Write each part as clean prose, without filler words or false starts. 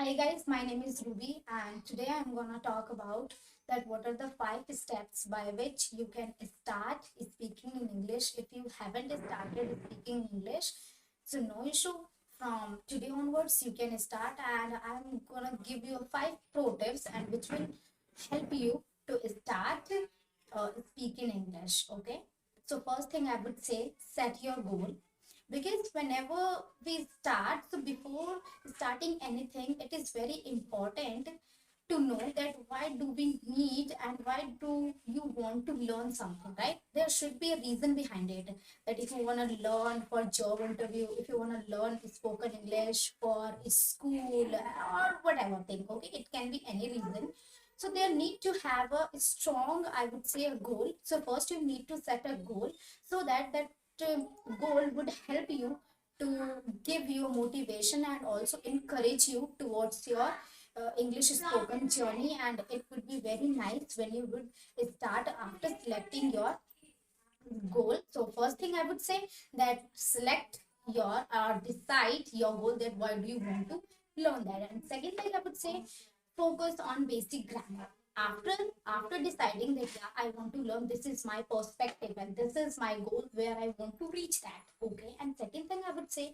Hi guys, my name is Ruby and today I'm gonna talk about that what are the 5 steps by which you can start speaking in English if you haven't started speaking English. So no issue. From today onwards you can start and I'm gonna give you 5 pro tips and which will help you to start speaking English. Okay. So first thing I would say, set your goal, because whenever we start, so before starting anything, it is very important to know that why do we need and why do you want to learn something, right? There should be a reason behind it. That if you want to learn for job interview, if you want to learn spoken English for school or whatever thing, okay, it can be any reason. So there need to have a strong, I would say, a goal. So first you need to set a goal so that goal would help you to give you motivation and also encourage you towards your English spoken journey, and it would be very nice when you would start after selecting your goal. So first thing I would say, that select your or decide your goal, that why do you want to learn that. And second thing I would say, focus on basic grammar. After deciding that yeah, I want to learn, this is my perspective and this is my goal where I want to reach that. Okay. And second thing I would say,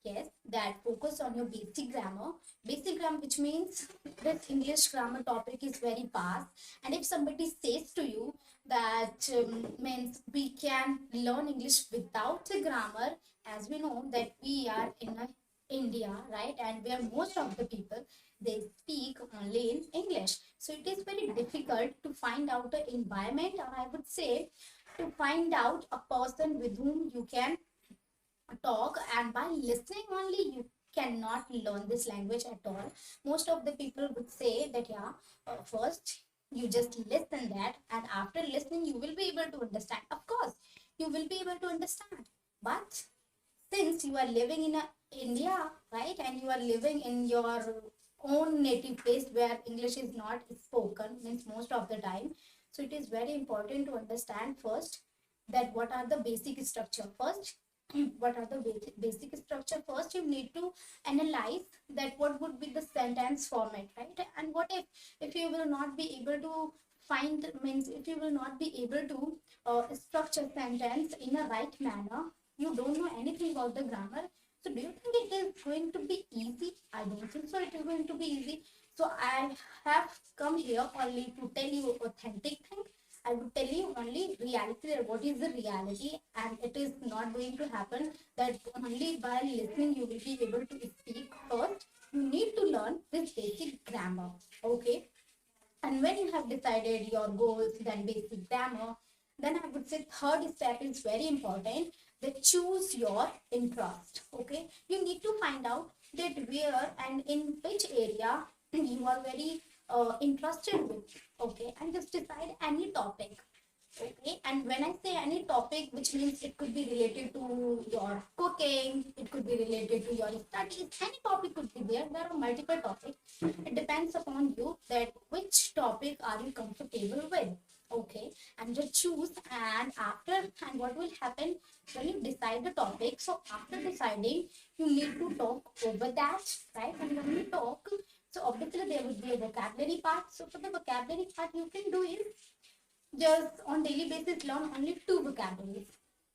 yes, that focus on your basic grammar, which means this English grammar topic is very vast, and if somebody says to you that means we can learn English without a grammar, as we know that we are in a India, right, and where most of the people they speak only in English, so it is very difficult to find out the environment, or I would say to find out a person with whom you can talk, and by listening only you cannot learn this language at all. Most of the people would say that yeah, first you just listen that, and after listening you will be able to understand. Of course you will be able to understand, but since you are living in a India, right, and you are living in your own native place where English is not spoken means most of the time, so it is very important to understand first that what are the basic structure first. What are the basic structure first? You need to analyze that what would be the sentence format, right? And what if you will not be able to find, means if you will not be able to structure sentence in a right manner, you don't know anything about the grammar, so do you think it is going to be easy? I don't think so it is going to be easy. So I have come here only to tell you authentic thing. I would tell you only reality, that what is the reality, and it is not going to happen that only by listening you will be able to speak. First you need to learn this basic grammar, okay? And when you have decided your goals, then basic grammar, then I would say third step is very important, that choose your interest. Okay, you need to find out that where and in which area you are very interested with. Okay, and just decide any topic. Okay, and when I say any topic, which means it could be related to your cooking, it could be related to your studies, any topic could be there. There are multiple topics. It depends upon you that which topic are you comfortable with. Okay, and just choose, and after, and what will happen when you decide the topic? So after deciding, you need to talk over that, right? And when you talk, so obviously there will be a vocabulary part. So for the vocabulary part, you can do is just on daily basis learn only 2 vocabularies.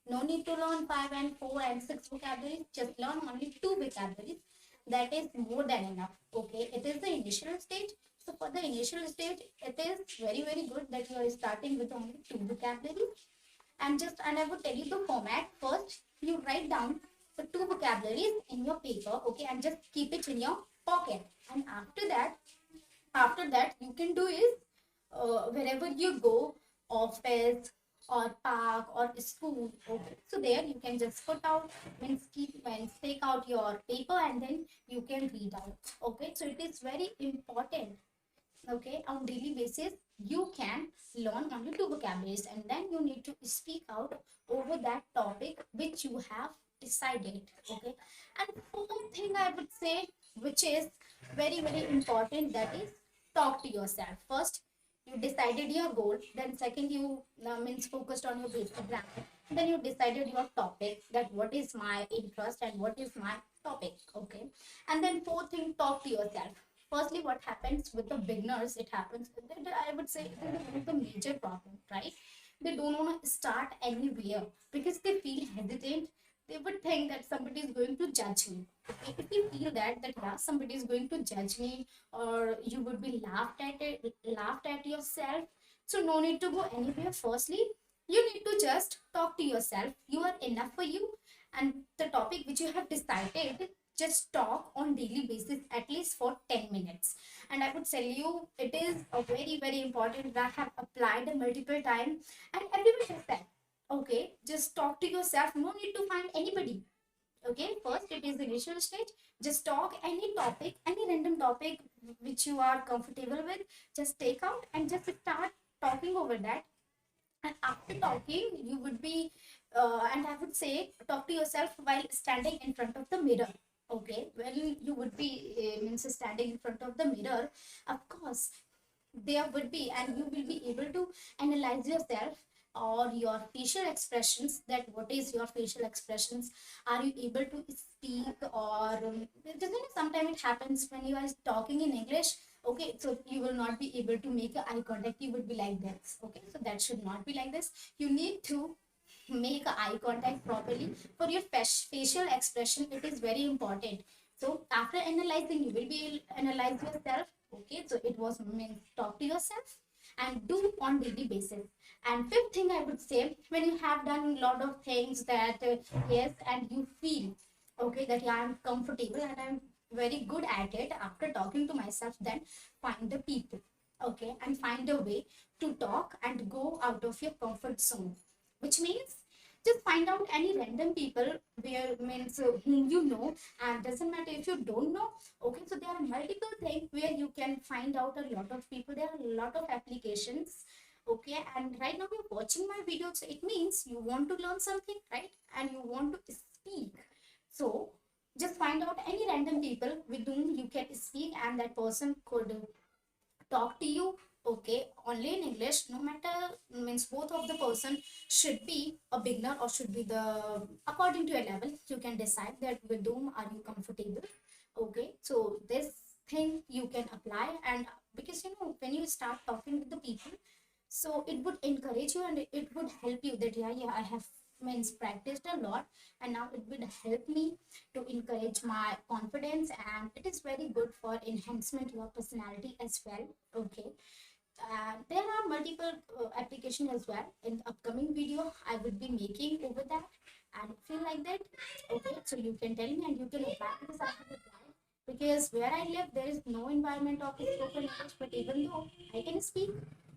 No need to learn 5 and 4 and 6 vocabularies. Just learn only 2 vocabularies. That is more than enough. Okay, it is the initial stage. So for the initial stage, it is very good that you are starting with only 2 vocabularies. And I would tell you the format. First, you write down the 2 vocabularies in your paper. Okay, and just keep it in your pocket. And after that you can do is wherever you go, office or park or school, okay, so there you can just put out, means keep, means take out your paper and then you can read out. Okay, so it is very important. Okay, on daily basis you can learn only 2 vocabularies, and then you need to speak out over that topic which you have decided. Okay, and fourth thing I would say, which is very important, that is talk to yourself. First you decided your goal, then second you means focused on your basic grammar, then you decided your topic, that what is my interest and what is my topic. Okay, and then fourth thing, talk to yourself. Firstly, what happens with the beginners, it happens that I would say it is one of the major problem, right? They don't want to start anywhere because they feel hesitant. They would think that somebody is going to judge me. Okay? If you feel that yeah, somebody is going to judge me, or you would be laughed at yourself, so no need to go anywhere. Firstly, you need to just talk to yourself. You are enough for you, and the topic which you have decided, just talk on daily basis at least for 10 minutes. And I would tell you, it is a very important that I have applied multiple times, and everyone does that. Okay, just talk to yourself, no need to find anybody. Okay, first it is the initial stage. Just talk any topic, any random topic which you are comfortable with. Just take out and just start talking over that. And after talking, you would be, and I would say, talk to yourself while standing in front of the mirror. Okay, when you would be means standing in front of the mirror, of course, there would be, and you will be able to analyze yourself or your facial expressions, that what is your facial expressions, are you able to speak, or doesn't it sometimes it happens when you are talking in English. Okay, so you will not be able to make a eye contact, you would be like this. Okay, so that should not be like this. You need to make eye contact properly. For your facial expression, it is very important. So after analyzing, you will be analyze yourself. Okay, so it was meant talk to yourself and do on daily basis. And fifth thing I would say, when you have done a lot of things that yes, and you feel okay that yeah, I'm comfortable and I'm very good at it, after talking to myself, then find the people. Okay, and find a way to talk and go out of your comfort zone, which means just find out any random people where means whom you know, and doesn't matter if you don't know. Okay, so there are multiple things where you can find out a lot of people. There are a lot of applications. Okay, and right now you're watching my video, so it means you want to learn something, right? And you want to speak. So just find out any random people with whom you can speak, and that person could talk to you. Okay, only in English, no matter, means both of the person should be a beginner or should be the, according to your level, you can decide that with whom are you comfortable. Okay, so this thing you can apply. And because when you start talking with the people, so it would encourage you and it would help you that yeah, I have means practiced a lot, and now it would help me to encourage my confidence, and it is very good for enhancement your personality as well. Okay, there are multiple application as well. In the upcoming video I would be making over that, and feel like that. Okay, so you can tell me and you can apply, because I have applied, because where I live there is no environment of spoken English, but even though I can speak,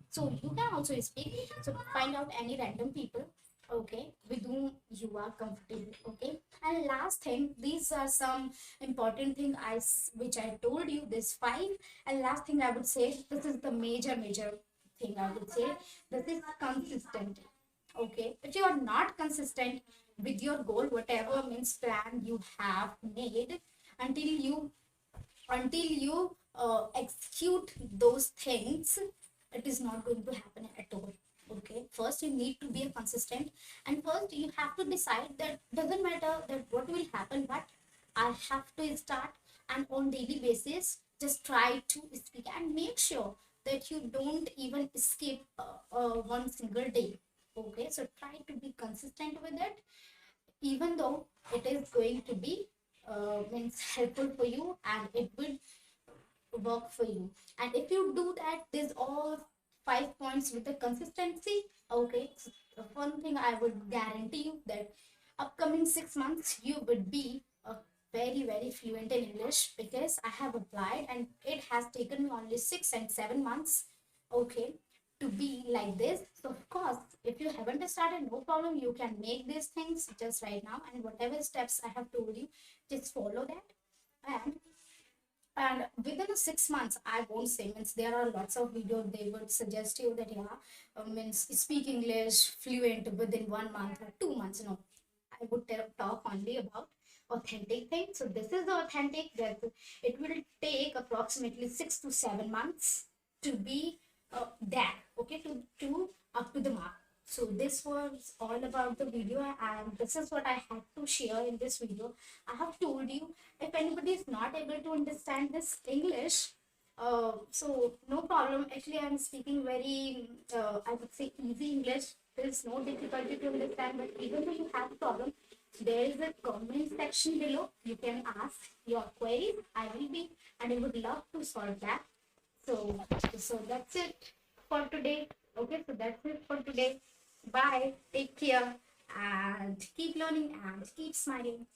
so you can also speak. So find out any random people, okay, with whom you are comfortable. Okay, and last thing, these are some important thing which I told you, this five. And last thing I would say, this is the major thing I would say, this is consistent. Okay, if you are not consistent with your goal, whatever means plan you have made, until you execute those things, it is not going to happen at all. Okay, first you need to be a consistent, and first you have to decide that doesn't matter that what will happen, but I have to start. And on daily basis, just try to speak, and make sure that you don't even skip one single day. Okay, so try to be consistent with it, even though it is going to be means helpful for you, and it will work for you. And if you do that, there's all 5 points with the consistency. Okay, so one thing I would guarantee you, that upcoming 6 months you would be a very fluent in English, because I have applied and it has taken me only 6 and 7 months. Okay, to be like this. So of course, if you haven't started, no problem, you can make these things just right now, and whatever steps I have told you, just follow that. And within 6 months, I won't say, means there are lots of videos, they would suggest you that yeah, means speak English fluent within 1 month or 2 months. No, I would talk only about authentic things. So this is the authentic, that it will take approximately 6 to 7 months to be there. Okay, to up to the mark. So this was all about the video, and this is what I had to share in this video. I have told you, if anybody is not able to understand this English, So no problem. Actually, I'm speaking very, I would say, easy English. There is no difficulty to understand. But even though you have problem, there is a comment section below. You can ask your queries. I will be, and I would love to solve that. So, so that's it for today. Okay, so that's it for today. Bye. Take care and keep learning and keep smiling.